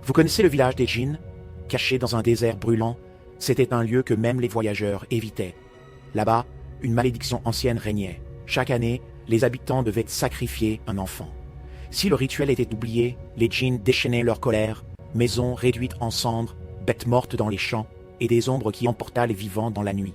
Vous connaissez le village des djinns? Caché dans un désert brûlant, c'était un lieu que même les voyageurs évitaient. Là-bas, une malédiction ancienne régnait. Chaque année, les habitants devaient sacrifier un enfant. Si le rituel était oublié, les djinns déchaînaient leur colère, maisons réduites en cendres, bêtes mortes dans les champs, et des ombres qui emportaient les vivants dans la nuit.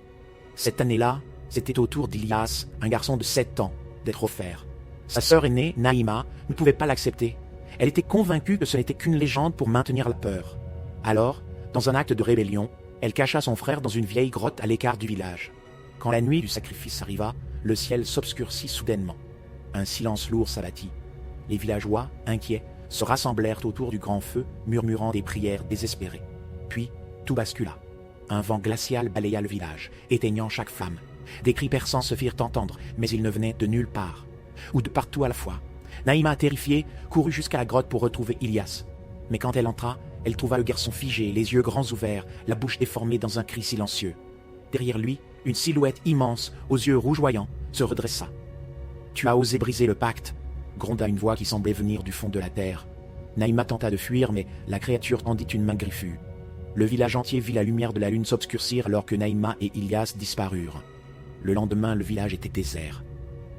Cette année-là, c'était au tour d'Ilias, un garçon de 7 ans, d'être offert. Sa sœur aînée, Naïma, ne pouvait pas l'accepter. Elle était convaincue que ce n'était qu'une légende pour maintenir la peur. Alors, dans un acte de rébellion, elle cacha son frère dans une vieille grotte à l'écart du village. Quand la nuit du sacrifice arriva, le ciel s'obscurcit soudainement. Un silence lourd s'abattit. Les villageois, inquiets, se rassemblèrent autour du grand feu, murmurant des prières désespérées. Puis, tout bascula. Un vent glacial balaya le village, éteignant chaque flamme. Des cris perçants se firent entendre, mais ils ne venaient de nulle part, ou de partout à la fois. Naïma, terrifiée, courut jusqu'à la grotte pour retrouver Ilias. Mais quand elle entra, elle trouva le garçon figé, les yeux grands ouverts, la bouche déformée dans un cri silencieux. Derrière lui, une silhouette immense, aux yeux rougeoyants, se redressa. « Tu as osé briser le pacte !» gronda une voix qui semblait venir du fond de la terre. Naïma tenta de fuir, mais la créature tendit une main griffue. Le village entier vit la lumière de la lune s'obscurcir alors que Naïma et Ilias disparurent. Le lendemain, le village était désert.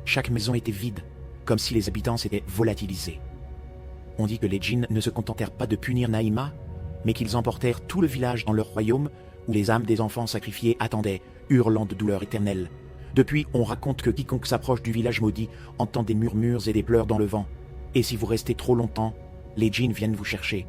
Chaque maison était vide, comme si les habitants s'étaient volatilisés. On dit que les djinns ne se contentèrent pas de punir Naïma, mais qu'ils emportèrent tout le village dans leur royaume où les âmes des enfants sacrifiés attendaient, hurlant de douleur éternelle. Depuis, on raconte que quiconque s'approche du village maudit entend des murmures et des pleurs dans le vent. Et si vous restez trop longtemps, les djinns viennent vous chercher.